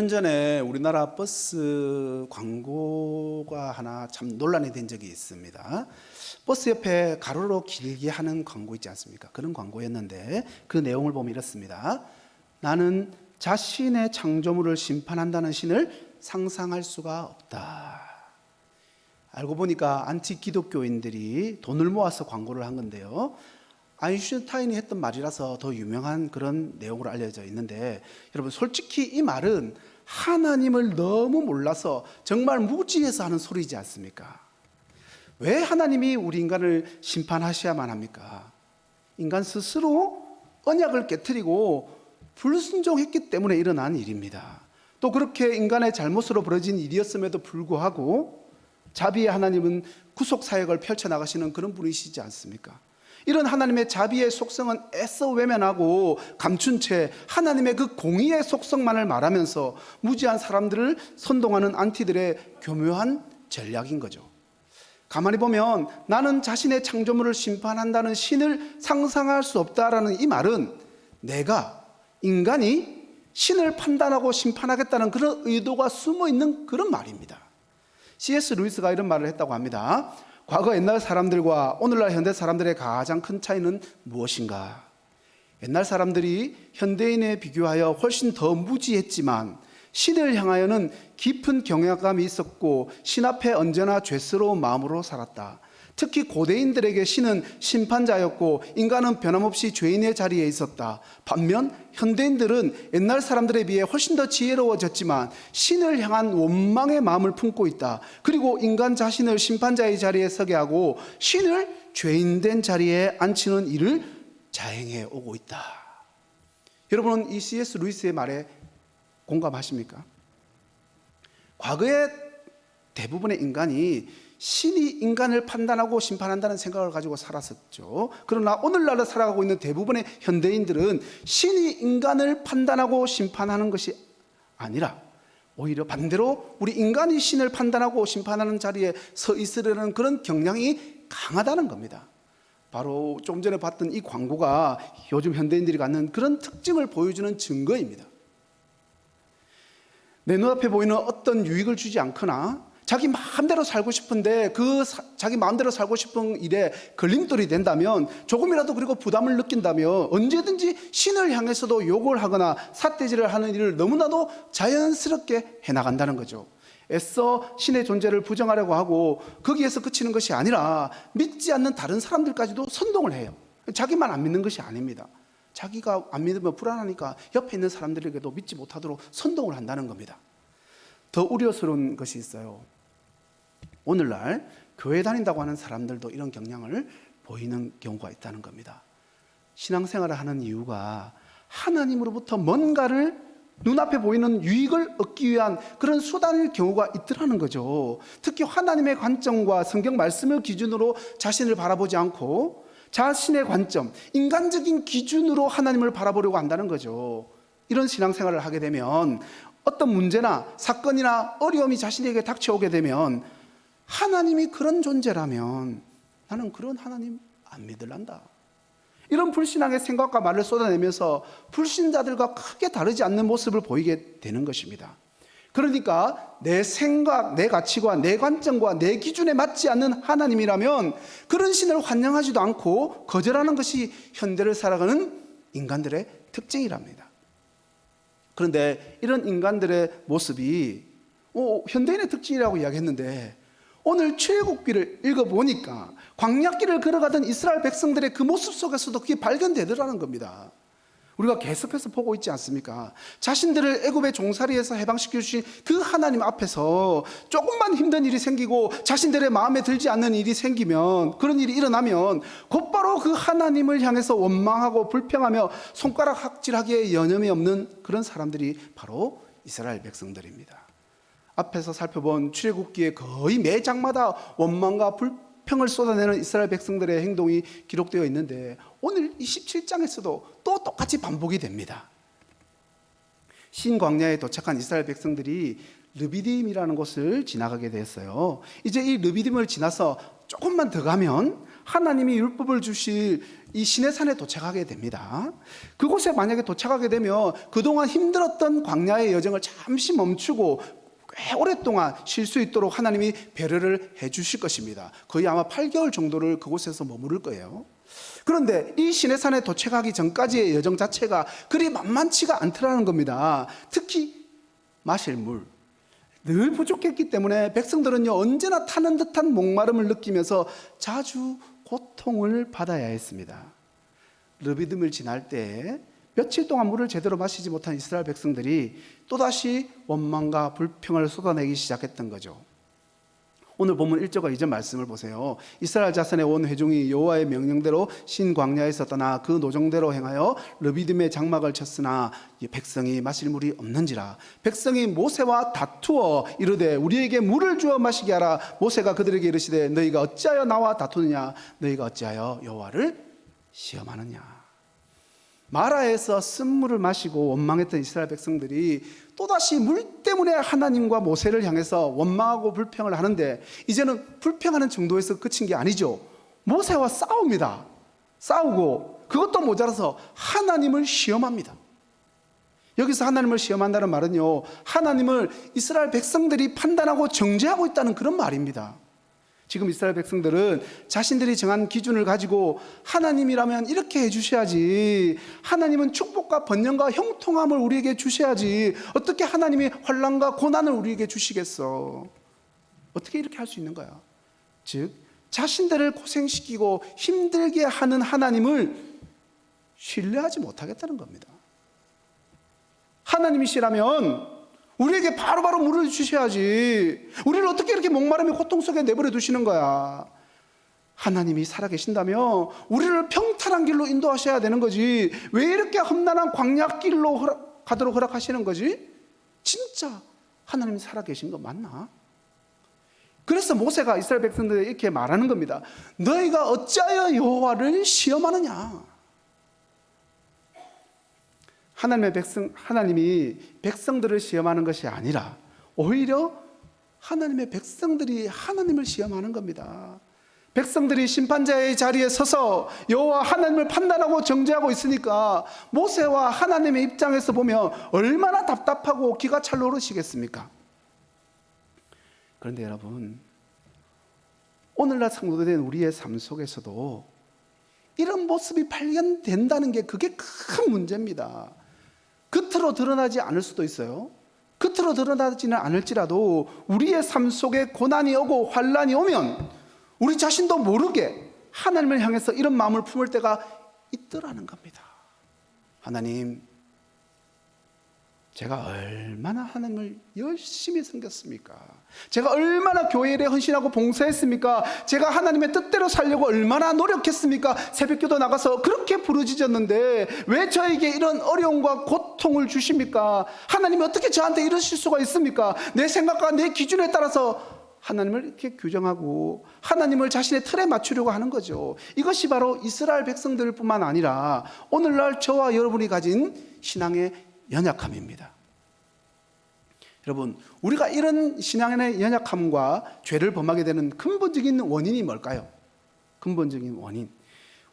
전에 우리나라 버스 광고가 하나 참 논란이 된 적이 있습니다. 버스 옆에 가로로 길게 하는 광고 있지 않습니까? 그런 광고였는데 그 내용을 보면 이렇습니다. 나는 자신의 창조물을 심판한다는 신을 상상할 수가 없다. 알고 보니까 안티 기독교인들이 돈을 모아서 광고를 한 건데요. 아인슈타인이 했던 말이라서 더 유명한 그런 내용으로 알려져 있는데, 여러분 솔직히 이 말은 하나님을 너무 몰라서 정말 무지해서 하는 소리지 않습니까? 왜 하나님이 우리 인간을 심판하셔야만 합니까? 인간 스스로 언약을 깨트리고 불순종했기 때문에 일어난 일입니다. 또 그렇게 인간의 잘못으로 벌어진 일이었음에도 불구하고 자비의 하나님은 구속 사역을 펼쳐나가시는 그런 분이시지 않습니까? 이런 하나님의 자비의 속성은 애써 외면하고 감춘 채 하나님의 그 공의의 속성만을 말하면서 무지한 사람들을 선동하는 안티들의 교묘한 전략인 거죠. 가만히 보면 나는 자신의 창조물을 심판한다는 신을 상상할 수 없다라는 이 말은 내가, 인간이 신을 판단하고 심판하겠다는 그런 의도가 숨어있는 그런 말입니다. C.S. 루이스가 이런 말을 했다고 합니다. 과거 옛날 사람들과 오늘날 현대 사람들의 가장 큰 차이는 무엇인가? 옛날 사람들이 현대인에 비교하여 훨씬 더 무지했지만 신을 향하여는 깊은 경외감이 있었고 신 앞에 언제나 죄스러운 마음으로 살았다. 특히 고대인들에게 신은 심판자였고 인간은 변함없이 죄인의 자리에 있었다. 반면 현대인들은 옛날 사람들에 비해 훨씬 더 지혜로워졌지만 신을 향한 원망의 마음을 품고 있다. 그리고 인간 자신을 심판자의 자리에 서게 하고 신을 죄인된 자리에 앉히는 일을 자행해 오고 있다. 여러분은 이 C.S. 루이스의 말에 공감하십니까? 과거에 대부분의 인간이 신이 인간을 판단하고 심판한다는 생각을 가지고 살았었죠. 그러나 오늘날을 살아가고 있는 대부분의 현대인들은 신이 인간을 판단하고 심판하는 것이 아니라 오히려 반대로 우리 인간이 신을 판단하고 심판하는 자리에 서 있으려는 그런 경향이 강하다는 겁니다. 바로 조금 전에 봤던 이 광고가 요즘 현대인들이 갖는 그런 특징을 보여주는 증거입니다. 내 눈앞에 보이는 어떤 유익을 주지 않거나 자기 마음대로 살고 싶은데 자기 마음대로 살고 싶은 일에 걸림돌이 된다면, 조금이라도 그리고 부담을 느낀다면 언제든지 신을 향해서도 욕을 하거나 삿대질을 하는 일을 너무나도 자연스럽게 해나간다는 거죠. 애써 신의 존재를 부정하려고 하고 거기에서 그치는 것이 아니라 믿지 않는 다른 사람들까지도 선동을 해요. 자기만 안 믿는 것이 아닙니다. 자기가 안 믿으면 불안하니까 옆에 있는 사람들에게도 믿지 못하도록 선동을 한다는 겁니다. 더 우려스러운 것이 있어요. 오늘날 교회 다닌다고 하는 사람들도 이런 경향을 보이는 경우가 있다는 겁니다. 신앙생활을 하는 이유가 하나님으로부터 뭔가를 눈앞에 보이는 유익을 얻기 위한 그런 수단일 경우가 있더라는 거죠. 특히 하나님의 관점과 성경 말씀을 기준으로 자신을 바라보지 않고 자신의 관점, 인간적인 기준으로 하나님을 바라보려고 한다는 거죠. 이런 신앙생활을 하게 되면 어떤 문제나 사건이나 어려움이 자신에게 닥쳐오게 되면 하나님이 그런 존재라면 나는 그런 하나님 안 믿을란다. 이런 불신앙의 생각과 말을 쏟아내면서 불신자들과 크게 다르지 않는 모습을 보이게 되는 것입니다. 그러니까 내 생각, 내 가치관, 내 관점과 내 기준에 맞지 않는 하나님이라면 그런 신을 환영하지도 않고 거절하는 것이 현대를 살아가는 인간들의 특징이랍니다. 그런데 이런 인간들의 모습이 현대인의 특징이라고 이야기했는데, 오늘 출애굽기를 읽어보니까 광야길을 걸어가던 이스라엘 백성들의 그 모습 속에서도 그게 발견되더라는 겁니다. 우리가 계속해서 보고 있지 않습니까? 자신들을 애굽의 종살이에서 해방시켜 주신 그 하나님 앞에서 조금만 힘든 일이 생기고 자신들의 마음에 들지 않는 일이 생기면, 그런 일이 일어나면 곧바로 그 하나님을 향해서 원망하고 불평하며 손가락 학질하기에 여념이 없는 그런 사람들이 바로 이스라엘 백성들입니다. 앞에서 살펴본 출애굽기에 거의 매 장마다 원망과 불평을 쏟아내는 이스라엘 백성들의 행동이 기록되어 있는데, 오늘 이 17장에서도 또 똑같이 반복이 됩니다. 신광야에 도착한 이스라엘 백성들이 르비딤이라는 곳을 지나가게 됐어요. 이제 이 르비딤을 지나서 조금만 더 가면 하나님이 율법을 주실 이 시내산에 도착하게 됩니다. 그곳에 만약에 도착하게 되면 그동안 힘들었던 광야의 여정을 잠시 멈추고 꽤 오랫동안 쉴 수 있도록 하나님이 배려를 해 주실 것입니다. 거의 아마 8개월 정도를 그곳에서 머무를 거예요. 그런데 이 시내산에 도착하기 전까지의 여정 자체가 그리 만만치가 않더라는 겁니다. 특히 마실 물 늘 부족했기 때문에 백성들은요 언제나 타는 듯한 목마름을 느끼면서 자주 고통을 받아야 했습니다. 르비딤을 지날 때 며칠 동안 물을 제대로 마시지 못한 이스라엘 백성들이 또다시 원망과 불평을 쏟아내기 시작했던 거죠. 오늘 본문 1절과 2절 말씀을 보세요. 이스라엘 자손의 온 회중이 여호와의 명령대로 신광야에서 떠나 그 노정대로 행하여 르비딤의 장막을 쳤으나 백성이 마실 물이 없는지라. 백성이 모세와 다투어 이르되 우리에게 물을 주어 마시게 하라. 모세가 그들에게 이르시되 너희가 어찌하여 나와 다투느냐. 너희가 어찌하여 여호와를 시험하느냐. 마라에서 쓴물을 마시고 원망했던 이스라엘 백성들이 또다시 물 때문에 하나님과 모세를 향해서 원망하고 불평을 하는데 이제는 불평하는 정도에서 끝인 게 아니죠. 모세와 싸웁니다. 싸우고 그것도 모자라서 하나님을 시험합니다. 여기서 하나님을 시험한다는 말은요, 하나님을 이스라엘 백성들이 판단하고 정죄하고 있다는 그런 말입니다. 지금 이스라엘 백성들은 자신들이 정한 기준을 가지고 하나님이라면 이렇게 해주셔야지, 하나님은 축복과 번영과 형통함을 우리에게 주셔야지, 어떻게 하나님이 환난과 고난을 우리에게 주시겠어? 어떻게 이렇게 할 수 있는 거야? 즉 자신들을 고생시키고 힘들게 하는 하나님을 신뢰하지 못하겠다는 겁니다. 하나님이시라면 우리에게 바로바로 물을 주셔야지, 우리를 어떻게 이렇게 목마름의 고통 속에 내버려 두시는 거야? 하나님이 살아계신다면 우리를 평탄한 길로 인도하셔야 되는 거지, 왜 이렇게 험난한 광야길로 가도록 허락하시는 거지? 진짜 하나님이 살아계신 거 맞나? 그래서 모세가 이스라엘 백성들에게 이렇게 말하는 겁니다. 너희가 어찌하여 여호와를 시험하느냐? 하나님이 백성들을 시험하는 것이 아니라 오히려 하나님의 백성들이 하나님을 시험하는 겁니다. 백성들이 심판자의 자리에 서서 여호와 하나님을 판단하고 정죄하고 있으니까 모세와 하나님의 입장에서 보면 얼마나 답답하고 기가 찰 노릇이겠습니까? 그런데 여러분, 오늘날 성도된 우리의 삶 속에서도 이런 모습이 발견된다는 게 그게 큰 문제입니다. 겉으로 드러나지 않을 수도 있어요. 겉으로 드러나지는 않을지라도 우리의 삶 속에 고난이 오고 환난이 오면 우리 자신도 모르게 하나님을 향해서 이런 마음을 품을 때가 있더라는 겁니다. 하나님, 제가 얼마나 하나님을 열심히 섬겼습니까? 제가 얼마나 교회 일에 헌신하고 봉사했습니까? 제가 하나님의 뜻대로 살려고 얼마나 노력했습니까? 새벽기도 나가서 그렇게 부르짖었는데 왜 저에게 이런 어려움과 고통을 주십니까? 하나님이 어떻게 저한테 이러실 수가 있습니까? 내 생각과 내 기준에 따라서 하나님을 이렇게 규정하고 하나님을 자신의 틀에 맞추려고 하는 거죠. 이것이 바로 이스라엘 백성들 뿐만 아니라 오늘날 저와 여러분이 가진 신앙의 연약함입니다. 여러분, 우리가 이런 신앙의 연약함과 죄를 범하게 되는 근본적인 원인이 뭘까요? 근본적인 원인,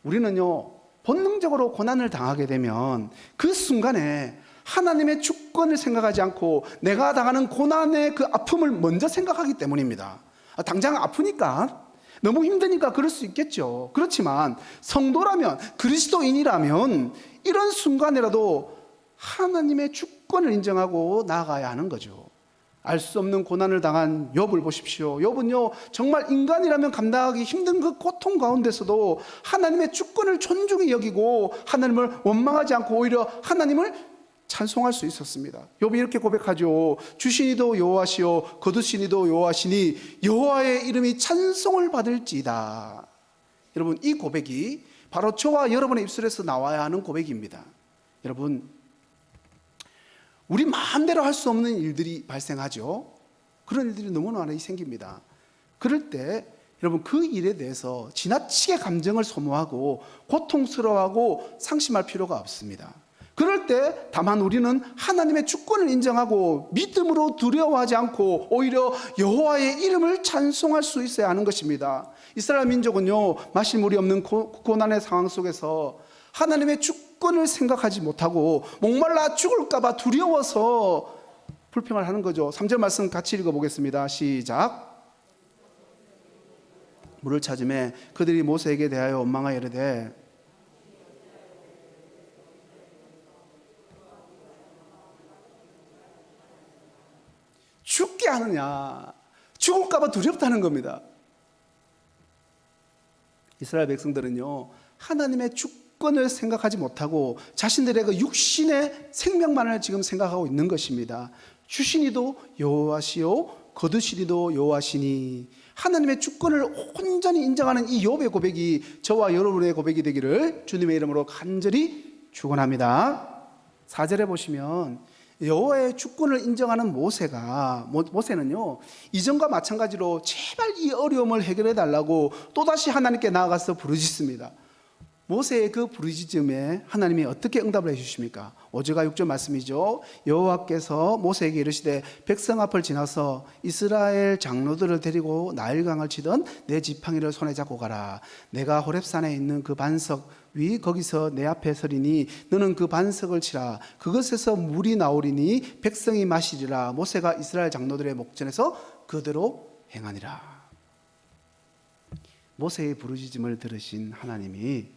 우리는요 본능적으로 고난을 당하게 되면 그 순간에 하나님의 주권을 생각하지 않고 내가 당하는 고난의 그 아픔을 먼저 생각하기 때문입니다. 당장 아프니까, 너무 힘드니까 그럴 수 있겠죠. 그렇지만 성도라면, 그리스도인이라면 이런 순간이라도 하나님의 주권을 인정하고 나아가야 하는 거죠. 알 수 없는 고난을 당한 욥을 보십시오. 욥은요 정말 인간이라면 감당하기 힘든 그 고통 가운데서도 하나님의 주권을 존중히 여기고 하나님을 원망하지 않고 오히려 하나님을 찬송할 수 있었습니다. 욥이 이렇게 고백하죠. 주시니도 여호와시요 거두시니도 여호와시니 여호와의 이름이 찬송을 받을지이다. 여러분, 이 고백이 바로 저와 여러분의 입술에서 나와야 하는 고백입니다. 여러분, 우리 마음대로 할 수 없는 일들이 발생하죠. 그런 일들이 너무나 많이 생깁니다. 그럴 때 여러분, 그 일에 대해서 지나치게 감정을 소모하고 고통스러워하고 상심할 필요가 없습니다. 그럴 때 다만 우리는 하나님의 주권을 인정하고 믿음으로 두려워하지 않고 오히려 여호와의 이름을 찬송할 수 있어야 하는 것입니다. 이스라엘 민족은요, 마실 물이 없는 고난의 상황 속에서 하나님의 주권을 생각하지 못하고 목말라 죽을까 봐 두려워서 불평을 하는 거죠. 3절 말씀 같이 읽어보겠습니다. 시작. 물을 찾음에 그들이 모세에게 대하여 원망하여 이르되 죽게 하느냐, 죽을까 봐 두렵다는 겁니다. 이스라엘 백성들은요, 하나님의 주권을 생각하지 못하고 자신들의 그 육신의 생명만을 지금 생각하고 있는 것입니다. 주시니도 여호와시요 거두시니도 여호와시니, 하나님의 주권을 온전히 인정하는 이 욥의 고백이 저와 여러분의 고백이 되기를 주님의 이름으로 간절히 축원합니다. 4절에 보시면 여호와의 주권을 인정하는 모세는요, 이전과 마찬가지로 제발 이 어려움을 해결해 달라고 또다시 하나님께 나아가서 부르짖습니다. 모세의 그 부르짖음에 하나님이 어떻게 응답을 해주십니까? 5절과 6절 말씀이죠. 여호와께서 모세에게 이르시되 백성 앞을 지나서 이스라엘 장로들을 데리고 나일강을 치던 내 지팡이를 손에 잡고 가라. 내가 호렙산에 있는 그 반석 위 거기서 내 앞에 서리니 너는 그 반석을 치라. 그것에서 물이 나오리니 백성이 마시리라. 모세가 이스라엘 장로들의 목전에서 그대로 행하니라. 모세의 부르짖음을 들으신 하나님이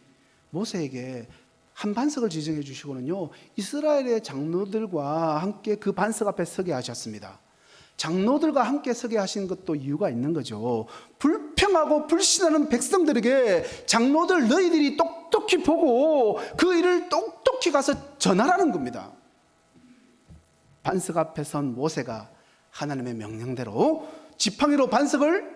모세에게 한 반석을 지정해 주시고는요, 이스라엘의 장로들과 함께 그 반석 앞에 서게 하셨습니다. 장로들과 함께 서게 하신 것도 이유가 있는 거죠. 불평하고 불신하는 백성들에게 장로들 너희들이 똑똑히 보고 그 일을 똑똑히 가서 전하라는 겁니다. 반석 앞에 선 모세가 하나님의 명령대로 지팡이로 반석을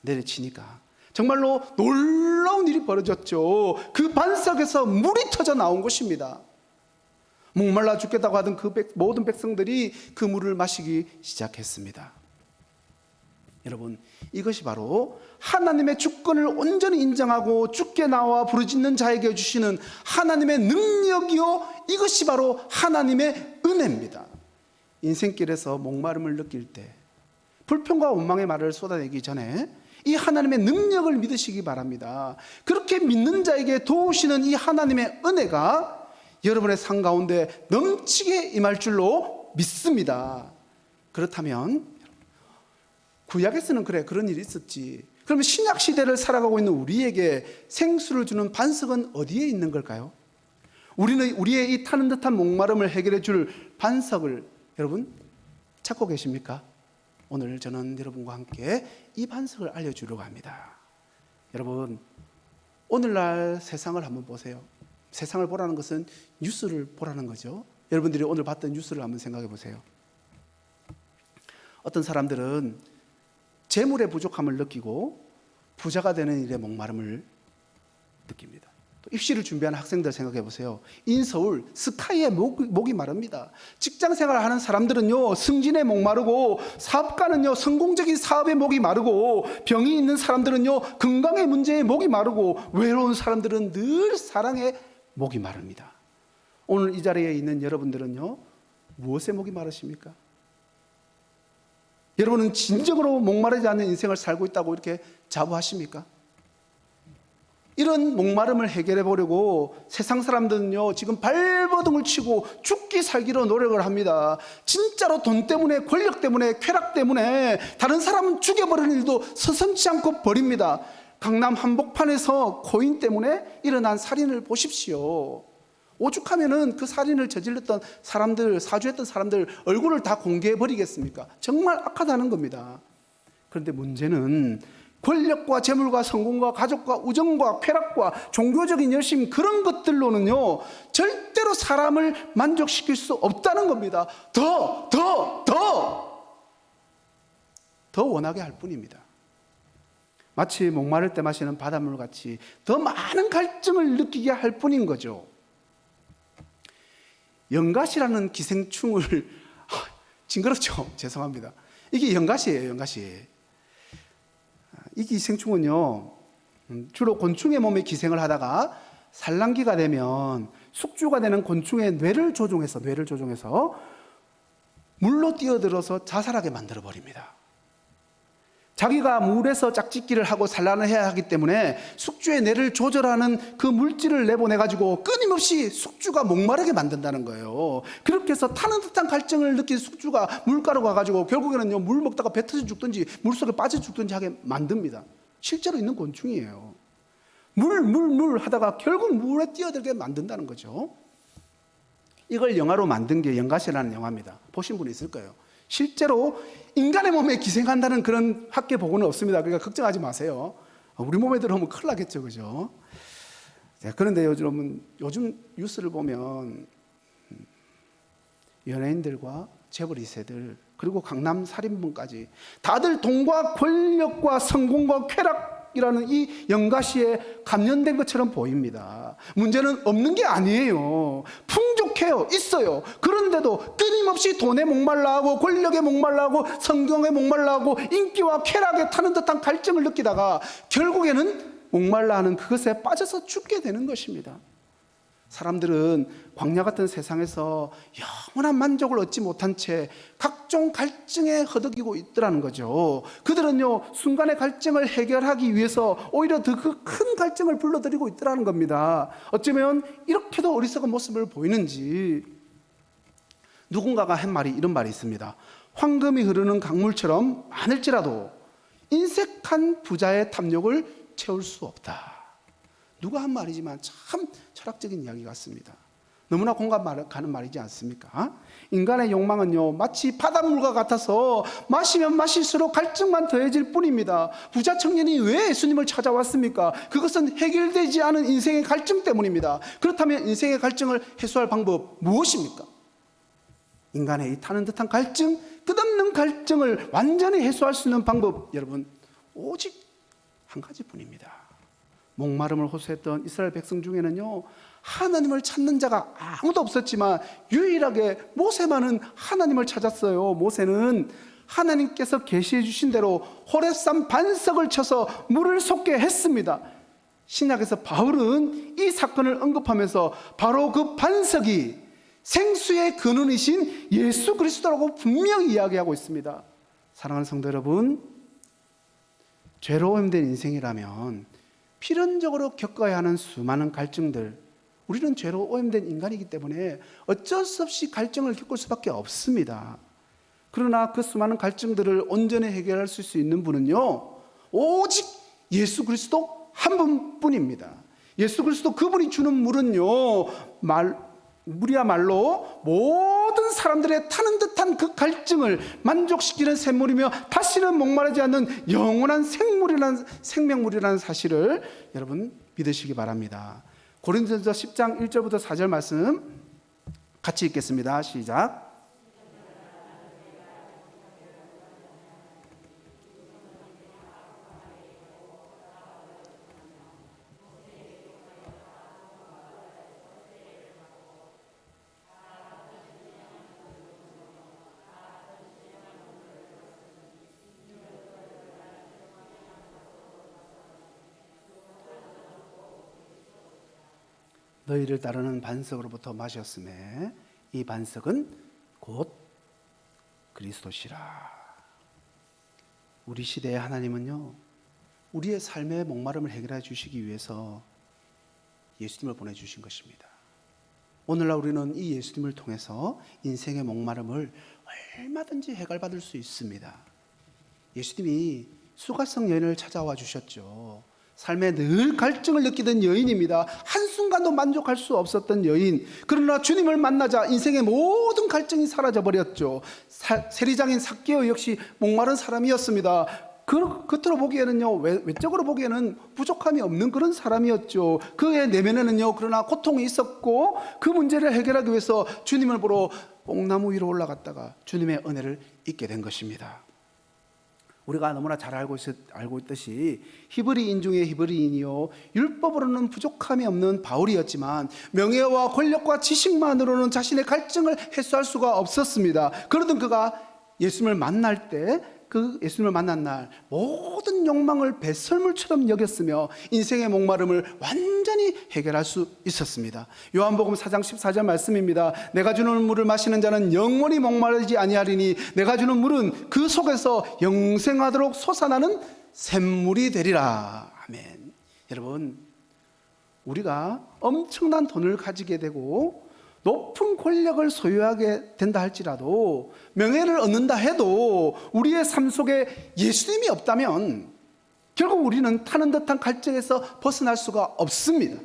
내려치니까 정말로 놀라운 일이 벌어졌죠. 그 반석에서 물이 터져 나온 것입니다. 목말라 죽겠다고 하던 그 모든 백성들이 그 물을 마시기 시작했습니다. 여러분, 이것이 바로 하나님의 주권을 온전히 인정하고 주께 나와 부르짖는 자에게 주시는 하나님의 능력이요, 이것이 바로 하나님의 은혜입니다. 인생길에서 목마름을 느낄 때, 불평과 원망의 말을 쏟아내기 전에 이 하나님의 능력을 믿으시기 바랍니다. 그렇게 믿는 자에게 도우시는 이 하나님의 은혜가 여러분의 삶 가운데 넘치게 임할 줄로 믿습니다. 그렇다면 구약에서는 그래, 그런 일이 있었지. 그러면 신약 시대를 살아가고 있는 우리에게 생수를 주는 반석은 어디에 있는 걸까요? 우리는 우리의 이 타는 듯한 목마름을 해결해 줄 반석을 여러분 찾고 계십니까? 오늘 저는 여러분과 함께 이 반석을 알려주려고 합니다. 여러분, 오늘날 세상을 한번 보세요. 세상을 보라는 것은 뉴스를 보라는 거죠. 여러분들이 오늘 봤던 뉴스를 한번 생각해 보세요. 어떤 사람들은 재물의 부족함을 느끼고 부자가 되는 일에 목마름을 느낍니다. 또 입시를 준비하는 학생들 생각해 보세요. 인서울 스카이에 목이 마릅니다. 직장생활을 하는 사람들은요, 승진에 목마르고, 사업가는요, 성공적인 사업에 목이 마르고, 병이 있는 사람들은요, 건강의 문제에 목이 마르고, 외로운 사람들은 늘 사랑에 목이 마릅니다. 오늘 이 자리에 있는 여러분들은요, 무엇에 목이 마르십니까? 여러분은 진정으로 목마르지 않는 인생을 살고 있다고 이렇게 자부하십니까? 이런 목마름을 해결해 보려고 세상 사람들은요, 지금 발버둥을 치고 죽기 살기로 노력을 합니다. 진짜로 돈 때문에, 권력 때문에, 쾌락 때문에 다른 사람 죽여버리는 일도 서슴지 않고 벌입니다. 강남 한복판에서 코인 때문에 일어난 살인을 보십시오. 오죽하면은 그 살인을 저질렀던 사람들, 사주했던 사람들 얼굴을 다 공개해 버리겠습니까? 정말 악하다는 겁니다. 그런데 문제는 권력과 재물과 성공과 가족과 우정과 쾌락과 종교적인 열심, 그런 것들로는요 절대로 사람을 만족시킬 수 없다는 겁니다. 더 원하게 할 뿐입니다. 마치 목마를 때 마시는 바닷물 같이 더 많은 갈증을 느끼게 할 뿐인 거죠. 연갓이라는 기생충을 징그럽죠? 죄송합니다. 이게 연갓이에요. 연갓이. 이 기생충은요, 주로 곤충의 몸에 기생을 하다가 산란기가 되면 숙주가 되는 곤충의 뇌를 조종해서 물로 뛰어들어서 자살하게 만들어 버립니다. 자기가 물에서 짝짓기를 하고 산란을 해야 하기 때문에 숙주의 뇌를 조절하는 그 물질을 내보내가지고 끊임없이 숙주가 목마르게 만든다는 거예요. 그렇게 해서 타는 듯한 갈증을 느낀 숙주가 물가로 가가지고 결국에는요, 물 먹다가 배 터져 죽든지 물속에 빠져 죽든지 하게 만듭니다. 실제로 있는 곤충이에요. 물 하다가 결국 물에 뛰어들게 만든다는 거죠. 이걸 영화로 만든 게 연가시라는 영화입니다. 보신 분 있을 거예요. 실제로 인간의 몸에 기생한다는 그런 학계 보고는 없습니다. 그러니까 걱정하지 마세요. 우리 몸에 들어오면 큰일 나겠죠, 그죠? 그런데 요즘 뉴스를 보면 연예인들과 재벌 2세들 그리고 강남 살인범까지 다들 돈과 권력과 성공과 쾌락이라는 이 연가시에 감염된 것처럼 보입니다. 문제는 없는 게 아니에요. 풍족해요. 있어요. 그런데도 끊임없이 돈에 목말라하고 권력에 목말라하고 성경에 목말라하고 인기와 쾌락에 타는 듯한 갈증을 느끼다가 결국에는 목말라하는 그것에 빠져서 죽게 되는 것입니다. 사람들은 광야 같은 세상에서 영원한 만족을 얻지 못한 채 각종 갈증에 허덕이고 있더라는 거죠. 그들은요, 순간의 갈증을 해결하기 위해서 오히려 더 그 큰 갈증을 불러들이고 있더라는 겁니다. 어쩌면 이렇게도 어리석은 모습을 보이는지, 누군가가 한 말이 이런 말이 있습니다. 황금이 흐르는 강물처럼 많을지라도 인색한 부자의 탐욕을 채울 수 없다. 누가 한 말이지만 참 철학적인 이야기 같습니다. 너무나 공감 가는 말이지 않습니까? 인간의 욕망은요, 마치 바닷물과 같아서 마시면 마실수록 갈증만 더해질 뿐입니다. 부자 청년이 왜 예수님을 찾아왔습니까? 그것은 해결되지 않은 인생의 갈증 때문입니다. 그렇다면 인생의 갈증을 해소할 방법 무엇입니까? 인간의 이 타는 듯한 갈증, 끝없는 갈증을 완전히 해소할 수 있는 방법, 여러분, 오직 한 가지뿐입니다. 목마름을 호소했던 이스라엘 백성 중에는요, 하나님을 찾는 자가 아무도 없었지만 유일하게 모세만은 하나님을 찾았어요. 모세는 하나님께서 계시해 주신 대로 호렙산 반석을 쳐서 물을 솟게 했습니다. 신약에서 바울은 이 사건을 언급하면서 바로 그 반석이 생수의 근원이신 예수 그리스도라고 분명히 이야기하고 있습니다. 사랑하는 성도 여러분, 죄로 오염된 인생이라면 필연적으로 겪어야 하는 수많은 갈증들, 우리는 죄로 오염된 인간이기 때문에 어쩔 수 없이 갈증을 겪을 수밖에 없습니다. 그러나 그 수많은 갈증들을 온전히 해결할 수 있는 분은요, 오직 예수 그리스도 한 분뿐입니다. 예수 그리스도 그분이 주는 물은요, 물이야말로 모든 사람들의 타는 듯한 그 갈증을 만족시키는 샘물이며 다시는 목마르지 않는 영원한 생명물이라는 사실을 여러분 믿으시기 바랍니다. 고린도전서 10장 1절부터 4절 말씀 같이 읽겠습니다. 시작. 너희를 따르는 반석으로부터 마셨음에 이 반석은 곧 그리스도시라. 우리 시대의 하나님은요, 우리의 삶의 목마름을 해결해 주시기 위해서 예수님을 보내주신 것입니다. 오늘날 우리는 이 예수님을 통해서 인생의 목마름을 얼마든지 해결받을 수 있습니다. 예수님이 수가성 여인을 찾아와 주셨죠. 삶에 늘 갈증을 느끼던 여인입니다. 한순간도 만족할 수 없었던 여인. 그러나 주님을 만나자 인생의 모든 갈증이 사라져버렸죠. 세리장인 삭개오 역시 목마른 사람이었습니다. 겉으로 보기에는요, 외적으로 보기에는 부족함이 없는 그런 사람이었죠. 그의 내면에는요, 그러나 고통이 있었고 그 문제를 해결하기 위해서 주님을 보러 뽕나무 위로 올라갔다가 주님의 은혜를 잊게 된 것입니다. 우리가 너무나 잘 알고 있듯이 히브리인 중에 히브리인이요, 율법으로는 부족함이 없는 바울이었지만 명예와 권력과 지식만으로는 자신의 갈증을 해소할 수가 없었습니다. 그러던 그가 예수님을 만날 때 그 예수님을 만난 날 모든 욕망을 배설물처럼 여겼으며 인생의 목마름을 완전히 해결할 수 있었습니다. 요한복음 4장 14절 말씀입니다. 내가 주는 물을 마시는 자는 영원히 목마르지 아니하리니 내가 주는 물은 그 속에서 영생하도록 솟아나는 샘물이 되리라. 아멘. 여러분, 우리가 엄청난 돈을 가지게 되고 높은 권력을 소유하게 된다 할지라도, 명예를 얻는다 해도 우리의 삶 속에 예수님이 없다면 결국 우리는 타는 듯한 갈증에서 벗어날 수가 없습니다.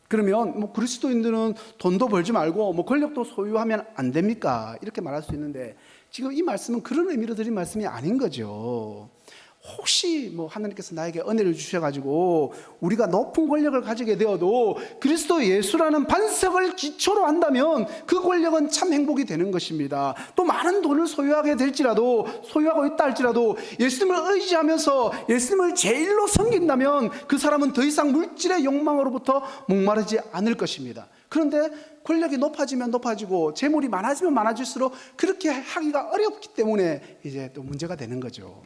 그러면 그리스도인들은 돈도 벌지 말고 권력도 소유하면 안 됩니까? 이렇게 말할 수 있는데, 지금 이 말씀은 그런 의미로 드린 말씀이 아닌 거죠. 혹시 하나님께서 나에게 은혜를 주셔가지고 우리가 높은 권력을 가지게 되어도 그리스도 예수라는 반석을 기초로 한다면 그 권력은 참 행복이 되는 것입니다. 또 많은 돈을 소유하게 될지라도, 소유하고 있다 할지라도 예수님을 의지하면서 예수님을 제일로 섬긴다면 그 사람은 더 이상 물질의 욕망으로부터 목마르지 않을 것입니다. 그런데 권력이 높아지면 높아지고 재물이 많아지면 많아질수록 그렇게 하기가 어렵기 때문에 이제 또 문제가 되는 거죠.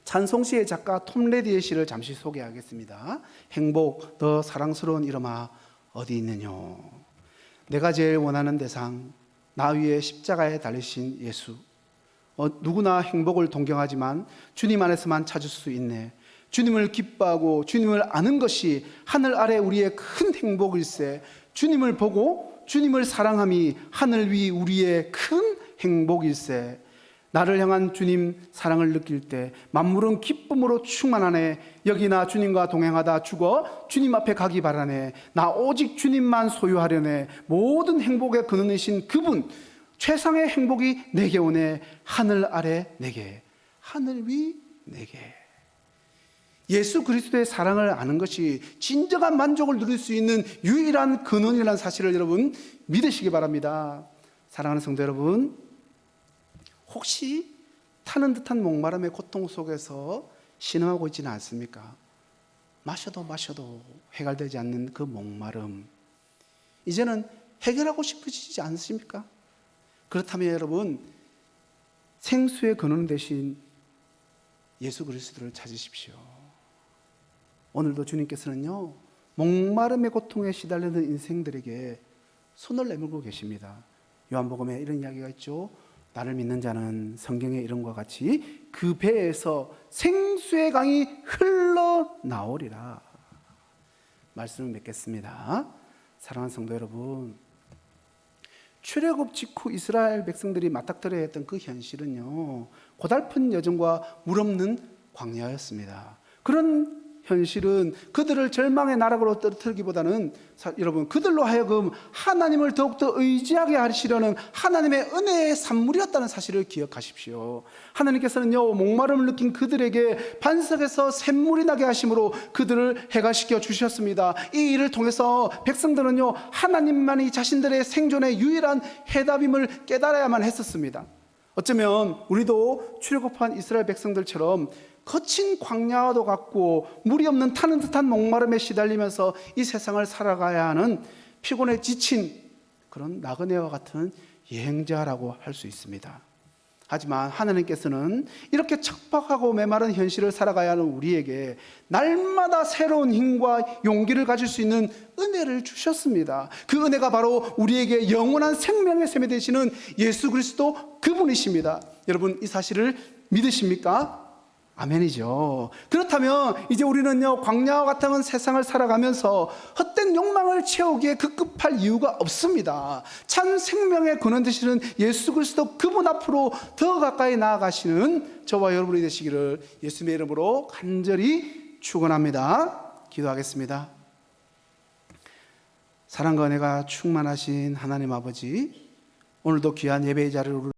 찬송시의 작가 톰 레디의 시를 잠시 소개하겠습니다. 행복, 더 사랑스러운 이름아 어디 있느뇨. 내가 제일 원하는 대상, 나 위에 십자가에 달리신 예수. 누구나 행복을 동경하지만 주님 안에서만 찾을 수 있네. 주님을 기뻐하고 주님을 아는 것이 하늘 아래 우리의 큰 행복일세. 주님을 보고 주님을 사랑함이 하늘 위 우리의 큰 행복일세. 나를 향한 주님 사랑을 느낄 때 만물은 기쁨으로 충만하네. 여기나 주님과 동행하다 죽어 주님 앞에 가기 바라네. 나 오직 주님만 소유하려네. 모든 행복의 근원이신 그분, 최상의 행복이 내게 오네. 하늘 아래 내게, 하늘 위 내게. 예수 그리스도의 사랑을 아는 것이 진정한 만족을 누릴 수 있는 유일한 근원이라는 사실을 여러분 믿으시기 바랍니다. 사랑하는 성도 여러분, 혹시 타는 듯한 목마름의 고통 속에서 신음하고 있지는 않습니까? 마셔도 해결되지 않는 그 목마름, 이제는 해결하고 싶으시지 않으십니까? 그렇다면 여러분, 생수의 근원 되신 예수 그리스도를 찾으십시오. 오늘도 주님께서는요, 목마름의 고통에 시달리는 인생들에게 손을 내밀고 계십니다. 요한복음에 이런 이야기가 있죠. 나를 믿는 자는 성경의 이름과 같이 그 배에서 생수의 강이 흘러나오리라. 말씀을 맺겠습니다. 사랑하는 성도 여러분, 출애굽 직후 이스라엘 백성들이 맞닥뜨려야 했던 그 현실은요, 고달픈 여정과 물 없는 광야였습니다. 그런 현실은 그들을 절망의 나락으로 떨어뜨리기보다는 여러분, 그들로 하여금 하나님을 더욱더 의지하게 하시려는 하나님의 은혜의 산물이었다는 사실을 기억하십시오. 하나님께서는요, 목마름을 느낀 그들에게 반석에서 샘물이 나게 하심으로 그들을 해결시켜 주셨습니다. 이 일을 통해서 백성들은요, 하나님만이 자신들의 생존의 유일한 해답임을 깨달아야만 했었습니다. 어쩌면 우리도 출애굽한 이스라엘 백성들처럼 거친 광야와도 같고 물이 없는 타는 듯한 목마름에 시달리면서 이 세상을 살아가야 하는 피곤에 지친 그런 나그네와 같은 여행자라고 할 수 있습니다. 하지만 하나님께서는 이렇게 척박하고 메마른 현실을 살아가야 하는 우리에게 날마다 새로운 힘과 용기를 가질 수 있는 은혜를 주셨습니다. 그 은혜가 바로 우리에게 영원한 생명의 샘이 되시는 예수 그리스도 그분이십니다. 여러분, 이 사실을 믿으십니까? 아멘이죠. 그렇다면 이제 우리는요, 광야와 같은 세상을 살아가면서 헛된 욕망을 채우기에 급급할 이유가 없습니다. 참 생명의 근원 되시는 예수 그리스도 그분 앞으로 더 가까이 나아가시는 저와 여러분이 되시기를 예수님의 이름으로 간절히 축원합니다. 기도하겠습니다. 사랑과 은혜가 충만하신 하나님 아버지, 오늘도 귀한 예배의 자리를